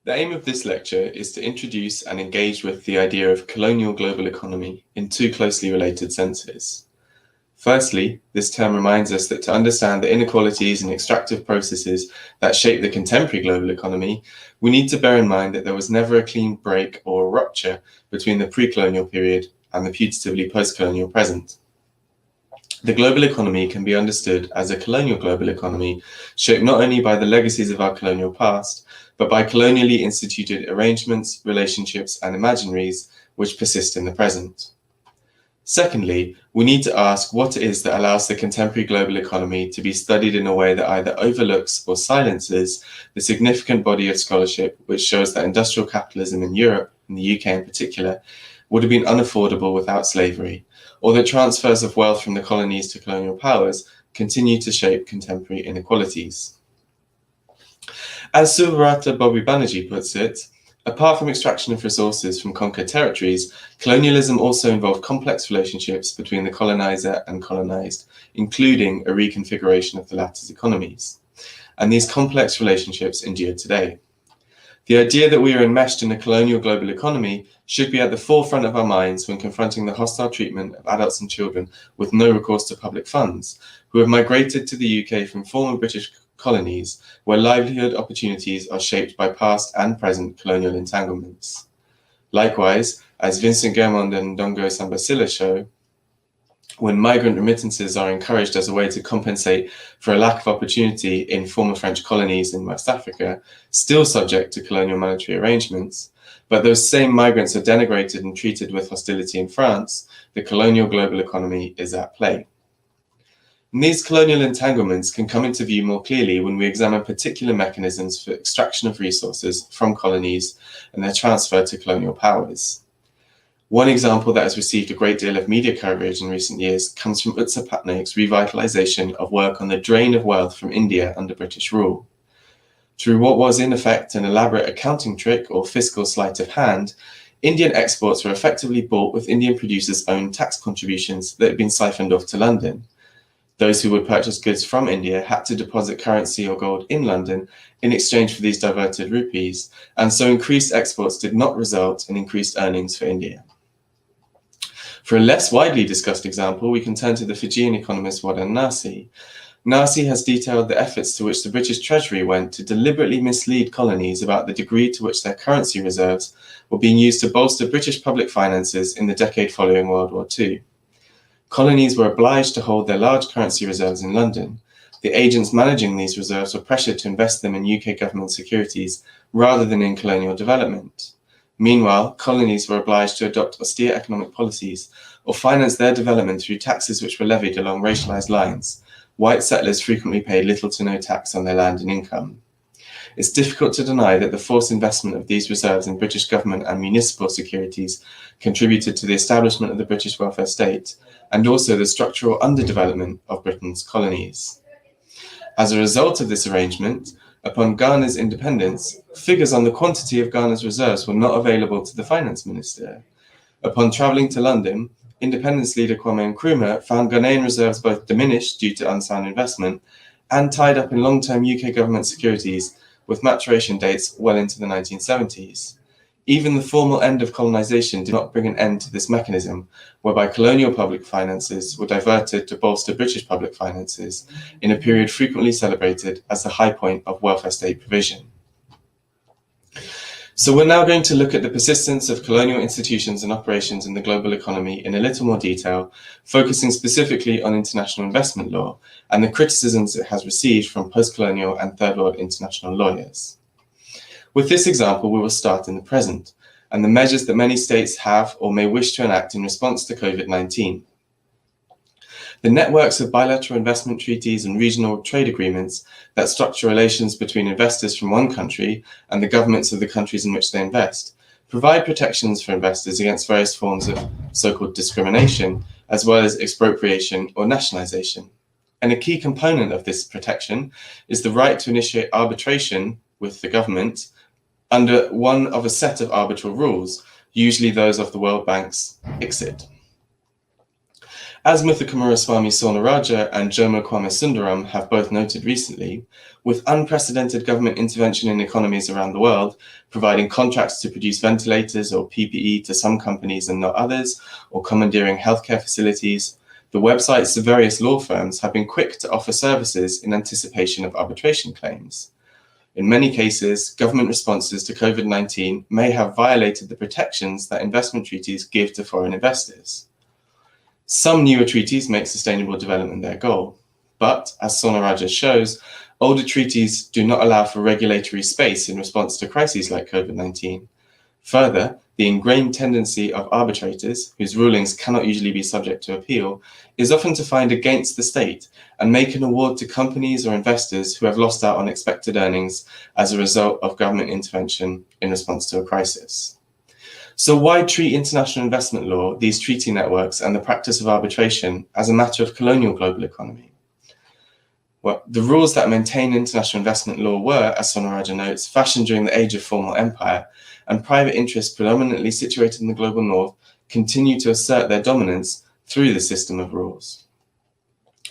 The aim of this lecture is to introduce and engage with the idea of colonial global economy in two closely related senses. Firstly, this term reminds us that to understand the inequalities and extractive processes that shape the contemporary global economy, we need to bear in mind that there was never a clean break or rupture between the pre-colonial period and the putatively post-colonial present. The global economy can be understood as a colonial global economy shaped not only by the legacies of our colonial past, but by colonially instituted arrangements, relationships, and imaginaries which persist in the present. Secondly, we need to ask what it is that allows the contemporary global economy to be studied in a way that either overlooks or silences the significant body of scholarship which shows that industrial capitalism in Europe, and the UK in particular, would have been unaffordable without slavery, or that transfers of wealth from the colonies to colonial powers continue to shape contemporary inequalities. As Subrata Bobby Banerjee puts it, apart from extraction of resources from conquered territories, colonialism also involved complex relationships between the colonizer and colonized, including a reconfiguration of the latter's economies. And these complex relationships endure today. The idea that we are enmeshed in a colonial global economy should be at the forefront of our minds when confronting the hostile treatment of adults and children with no recourse to public funds, who have migrated to the UK from former British colonies, where livelihood opportunities are shaped by past and present colonial entanglements. Likewise, as Vincent Germond and Ndongo Sambasila show, when migrant remittances are encouraged as a way to compensate for a lack of opportunity in former French colonies in West Africa, still subject to colonial monetary arrangements, but those same migrants are denigrated and treated with hostility in France, the colonial global economy is at play. And these colonial entanglements can come into view more clearly when we examine particular mechanisms for extraction of resources from colonies and their transfer to colonial powers. One example that has received a great deal of media coverage in recent years comes from Utsa Patnaik's revitalization of work on the drain of wealth from India under British rule. Through what was in effect an elaborate accounting trick or fiscal sleight of hand, Indian exports were effectively bought with Indian producers' own tax contributions that had been siphoned off to London. Those who would purchase goods from India had to deposit currency or gold in London in exchange for these diverted rupees, and so increased exports did not result in increased earnings for India. For a less widely discussed example, we can turn to the Fijian economist Wadan Nasi. Nasi has detailed the efforts to which the British Treasury went to deliberately mislead colonies about the degree to which their currency reserves were being used to bolster British public finances in the decade following World War II. Colonies were obliged to hold their large currency reserves in London. The agents managing these reserves were pressured to invest them in UK government securities rather than in colonial development. Meanwhile, colonies were obliged to adopt austere economic policies or finance their development through taxes which were levied along racialized lines. White settlers frequently paid little to no tax on their land and income. It's difficult to deny that the forced investment of these reserves in British government and municipal securities contributed to the establishment of the British welfare state and also the structural underdevelopment of Britain's colonies. As a result of this arrangement, upon Ghana's independence, figures on the quantity of Ghana's reserves were not available to the finance minister. Upon travelling to London, independence leader Kwame Nkrumah found Ghanaian reserves both diminished due to unsound investment and tied up in long-term UK government securities with maturation dates well into the 1970s. Even the formal end of colonisation did not bring an end to this mechanism, whereby colonial public finances were diverted to bolster British public finances in a period frequently celebrated as the high point of welfare state provision. So we're now going to look at the persistence of colonial institutions and operations in the global economy in a little more detail, focusing specifically on international investment law and the criticisms it has received from post-colonial and third world international lawyers. With this example, we will start in the present and the measures that many states have or may wish to enact in response to COVID-19. The networks of bilateral investment treaties and regional trade agreements that structure relations between investors from one country and the governments of the countries in which they invest provide protections for investors against various forms of so-called discrimination, as well as expropriation or nationalization. And a key component of this protection is the right to initiate arbitration with the government under one of a set of arbitral rules, usually those of the World Bank's ICSID. As Muthukumaraswamy Saunaraja and Jomo Kwame Sundaram have both noted recently, with unprecedented government intervention in economies around the world, providing contracts to produce ventilators or PPE to some companies and not others, or commandeering healthcare facilities, the websites of various law firms have been quick to offer services in anticipation of arbitration claims. In many cases, government responses to COVID-19 may have violated the protections that investment treaties give to foreign investors. Some newer treaties make sustainable development their goal, but, as Saunaraja shows, older treaties do not allow for regulatory space in response to crises like COVID-19. Further, the ingrained tendency of arbitrators, whose rulings cannot usually be subject to appeal, is often to find against the state and make an award to companies or investors who have lost out on expected earnings as a result of government intervention in response to a crisis. So why treat international investment law, these treaty networks, and the practice of arbitration as a matter of colonial global economy? Well, the rules that maintain international investment law were, as Saunaraja notes, fashioned during the age of formal empire, and private interests predominantly situated in the global north continue to assert their dominance through the system of rules.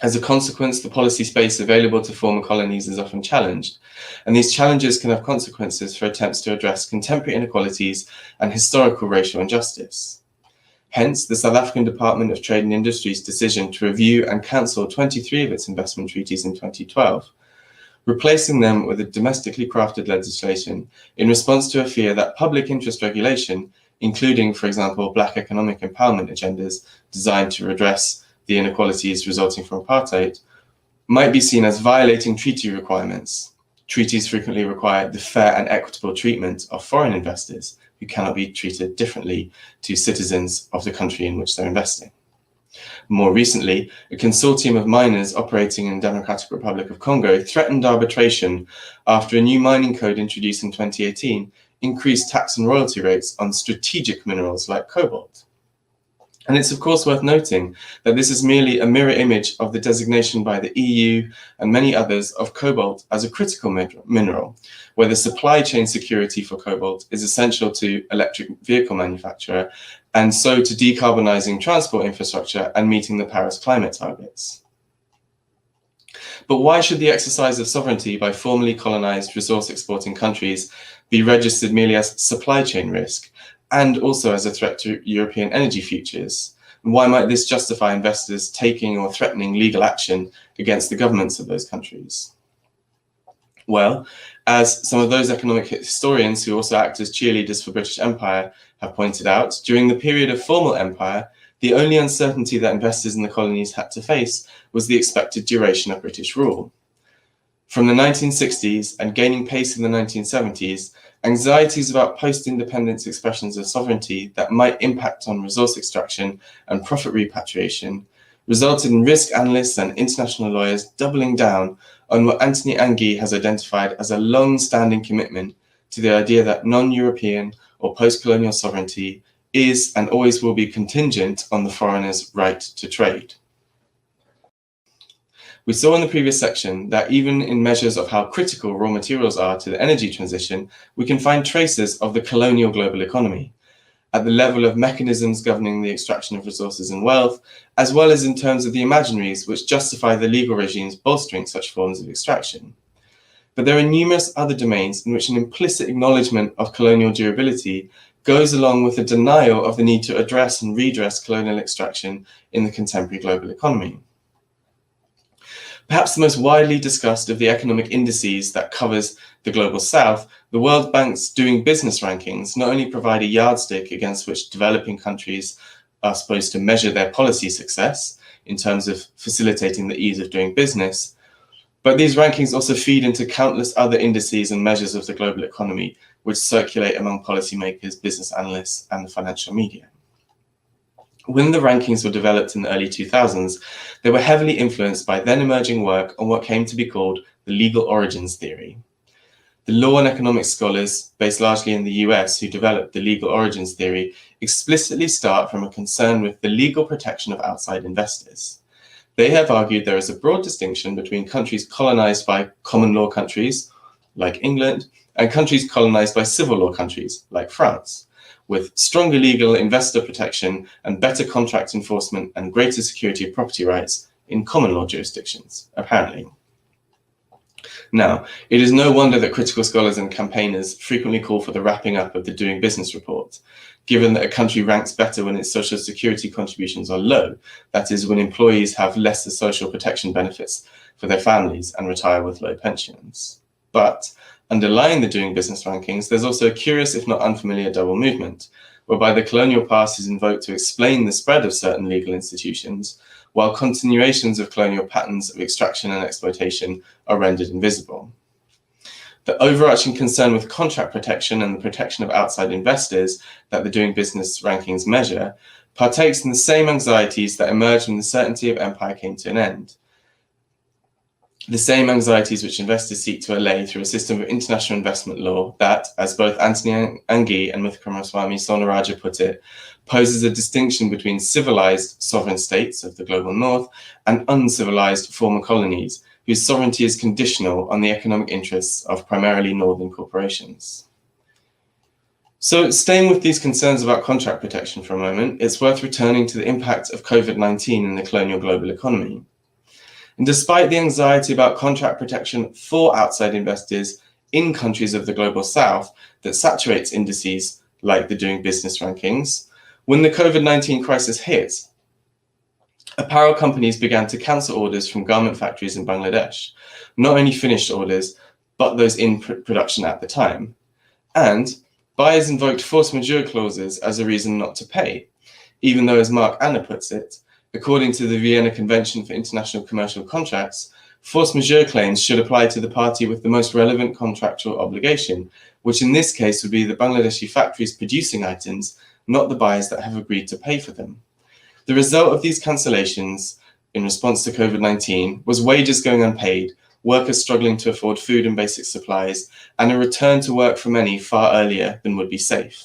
As a consequence, the policy space available to former colonies is often challenged, and these challenges can have consequences for attempts to address contemporary inequalities and historical racial injustice. Hence, the South African Department of Trade and Industry's decision to review and cancel 23 of its investment treaties in 2012, replacing them with a domestically crafted legislation in response to a fear that public interest regulation, including, for example, Black economic empowerment agendas designed to redress the inequalities resulting from apartheid, might be seen as violating treaty requirements. Treaties frequently require the fair and equitable treatment of foreign investors who cannot be treated differently to citizens of the country in which they're investing. More recently, a consortium of miners operating in the Democratic Republic of Congo threatened arbitration after a new mining code introduced in 2018 increased tax and royalty rates on strategic minerals like cobalt. And it's of course worth noting that this is merely a mirror image of the designation by the EU and many others of cobalt as a critical mineral, where the supply chain security for cobalt is essential to electric vehicle manufacture and so to decarbonizing transport infrastructure and meeting the Paris climate targets. But why should the exercise of sovereignty by formerly colonized resource exporting countries be registered merely as supply chain risk, and also as a threat to European energy futures? And why might this justify investors taking or threatening legal action against the governments of those countries? Well, as some of those economic historians who also act as cheerleaders for British Empire have pointed out, during the period of formal empire, the only uncertainty that investors in the colonies had to face was the expected duration of British rule. From the 1960s and gaining pace in the 1970s, anxieties about post-independence expressions of sovereignty that might impact on resource extraction and profit repatriation resulted in risk analysts and international lawyers doubling down on what Anthony Anguille has identified as a long-standing commitment to the idea that non-European or post-colonial sovereignty is and always will be contingent on the foreigner's right to trade. We saw in the previous section that even in measures of how critical raw materials are to the energy transition, we can find traces of the colonial global economy at the level of mechanisms governing the extraction of resources and wealth, as well as in terms of the imaginaries which justify the legal regimes bolstering such forms of extraction. But there are numerous other domains in which an implicit acknowledgement of colonial durability goes along with a denial of the need to address and redress colonial extraction in the contemporary global economy. Perhaps the most widely discussed of the economic indices that covers the global south, the World Bank's Doing Business rankings not only provide a yardstick against which developing countries are supposed to measure their policy success in terms of facilitating the ease of doing business, but these rankings also feed into countless other indices and measures of the global economy, which circulate among policymakers, business analysts, and the financial media. When the rankings were developed in the early 2000s, they were heavily influenced by then emerging work on what came to be called the legal origins theory. The law and economics scholars, based largely in the US, who developed the legal origins theory, explicitly start from a concern with the legal protection of outside investors. They have argued there is a broad distinction between countries colonized by common law countries, like England, and countries colonized by civil law countries, like France, with stronger legal investor protection and better contract enforcement and greater security of property rights in common law jurisdictions, apparently. Now, it is no wonder that critical scholars and campaigners frequently call for the wrapping up of the Doing Business report, given that a country ranks better when its social security contributions are low, that is, when employees have lesser social protection benefits for their families and retire with low pensions. But underlying the Doing Business rankings, there's also a curious, if not unfamiliar, double movement, whereby the colonial past is invoked to explain the spread of certain legal institutions, while continuations of colonial patterns of extraction and exploitation are rendered invisible. The overarching concern with contract protection and the protection of outside investors that the Doing Business rankings measure partakes in the same anxieties that emerged when the certainty of empire came to an end. The same anxieties which investors seek to allay through a system of international investment law that, as both Anthony Anghie and Muthuramaswamy Sonaraja put it, poses a distinction between civilized sovereign states of the global north and uncivilized former colonies, whose sovereignty is conditional on the economic interests of primarily northern corporations. So, staying with these concerns about contract protection for a moment, it's worth returning to the impact of COVID-19 in the colonial global economy. And despite the anxiety about contract protection for outside investors in countries of the global south that saturates indices like the Doing Business rankings, when the COVID-19 crisis hit, apparel companies began to cancel orders from garment factories in Bangladesh, not only finished orders, but those in production at the time. And buyers invoked force majeure clauses as a reason not to pay, even though, as Mark Anna puts it, according to the Vienna Convention for International Commercial Contracts, force majeure claims should apply to the party with the most relevant contractual obligation, which in this case would be the Bangladeshi factories producing items, not the buyers that have agreed to pay for them. The result of these cancellations in response to COVID-19 was wages going unpaid, workers struggling to afford food and basic supplies, and a return to work for many far earlier than would be safe.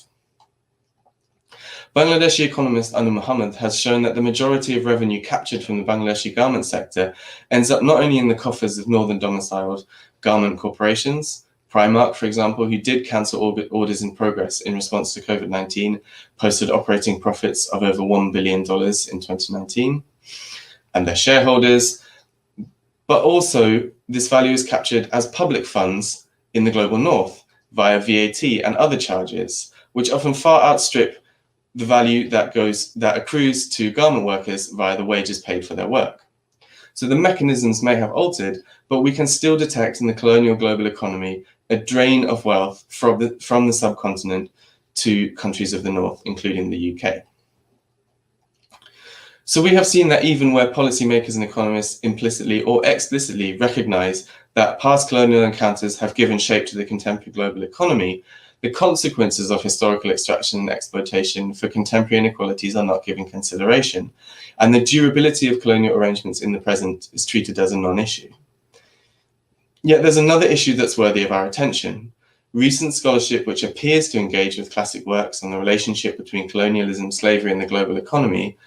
Bangladeshi economist Anu Muhammad has shown that the majority of revenue captured from the Bangladeshi garment sector ends up not only in the coffers of northern domiciled garment corporations, Primark, for example, who did cancel orders in progress in response to COVID-19, posted operating profits of over $1 billion in 2019, and their shareholders, but also this value is captured as public funds in the global north via VAT and other charges, which often far outstrip the value that accrues to garment workers via the wages paid for their work. So the mechanisms may have altered, but we can still detect in the colonial global economy a drain of wealth from the subcontinent to countries of the north, including the UK. So we have seen that even where policymakers and economists implicitly or explicitly recognize that past colonial encounters have given shape to the contemporary global economy, the consequences of historical extraction and exploitation for contemporary inequalities are not given consideration, and the durability of colonial arrangements in the present is treated as a non-issue. Yet there's another issue that's worthy of our attention. Recent scholarship which appears to engage with classic works on the relationship between colonialism, slavery, and the global economy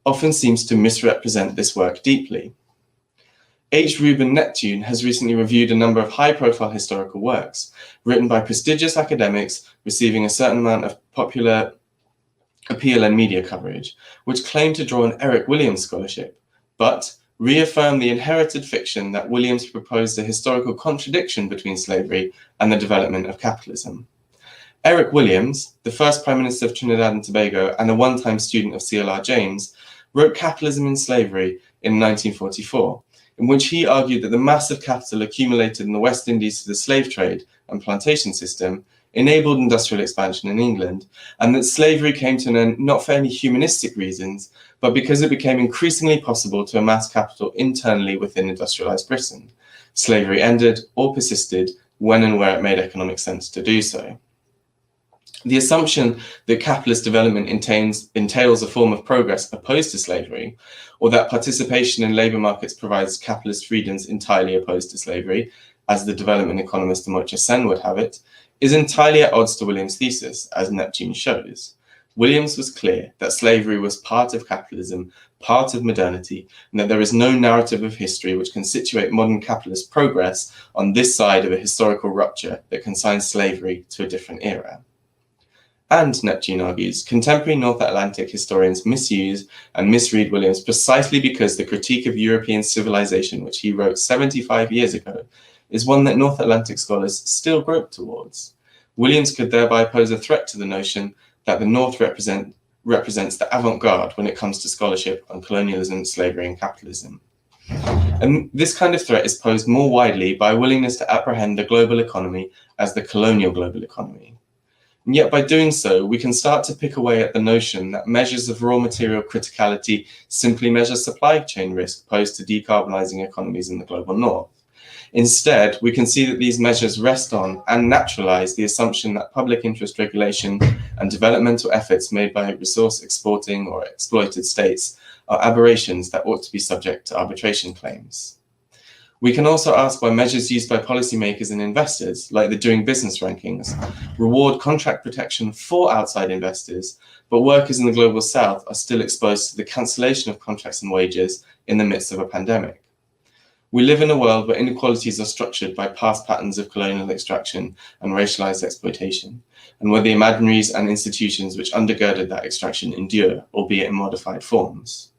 often seems to misrepresent this work deeply. H. Reuben Neptune has recently reviewed a number of high-profile historical works written by prestigious academics receiving a certain amount of popular appeal and media coverage, which claim to draw on Eric Williams scholarship, but reaffirm the inherited fiction that Williams proposed a historical contradiction between slavery and the development of capitalism. Eric Williams, the first Prime Minister of Trinidad and Tobago and a one-time student of C.L.R. James, wrote Capitalism in Slavery in 1944, in which he argued that the massive capital accumulated in the West Indies through the slave trade and plantation system enabled industrial expansion in England, and that slavery came to an end not for any humanistic reasons, but because it became increasingly possible to amass capital internally within industrialized Britain. Slavery ended or persisted when and where it made economic sense to do so. The assumption that capitalist development entails a form of progress opposed to slavery, or that participation in labor markets provides capitalist freedoms entirely opposed to slavery, as the development economist Amartya Sen would have it, is entirely at odds to Williams' thesis, as Neptune shows. Williams was clear that slavery was part of capitalism, part of modernity, and that there is no narrative of history which can situate modern capitalist progress on this side of a historical rupture that consigns slavery to a different era. And, Neptune argues, contemporary North Atlantic historians misuse and misread Williams precisely because the critique of European civilization, which he wrote 75 years ago, is one that North Atlantic scholars still grope towards. Williams could thereby pose a threat to the notion that the North represents the avant-garde when it comes to scholarship on colonialism, slavery, and capitalism. And this kind of threat is posed more widely by a willingness to apprehend the global economy as the colonial global economy. And yet by doing so, we can start to pick away at the notion that measures of raw material criticality simply measure supply chain risk posed to decarbonizing economies in the global north. Instead, we can see that these measures rest on and naturalize the assumption that public interest regulation and developmental efforts made by resource exporting or exploited states are aberrations that ought to be subject to arbitration claims. We can also ask why measures used by policymakers and investors, like the Doing Business rankings, reward contract protection for outside investors, but workers in the global south are still exposed to the cancellation of contracts and wages in the midst of a pandemic. We live in a world where inequalities are structured by past patterns of colonial extraction and racialized exploitation, and where the imaginaries and institutions which undergirded that extraction endure, albeit in modified forms.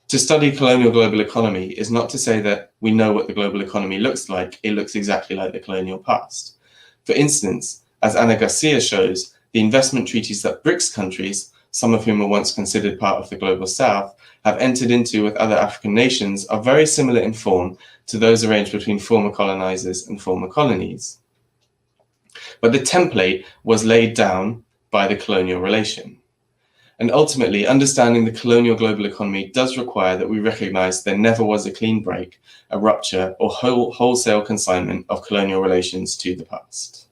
To study colonial global economy is not to say that we know what the global economy looks like. It looks exactly like the colonial past. For instance, as Ana Garcia shows, the investment treaties that BRICS countries, some of whom were once considered part of the global south, have entered into with other African nations are very similar in form to those arranged between former colonizers and former colonies. But the template was laid down by the colonial relation. And ultimately, understanding the colonial global economy does require that we recognize there never was a clean break, a rupture, or wholesale consignment of colonial relations to the past.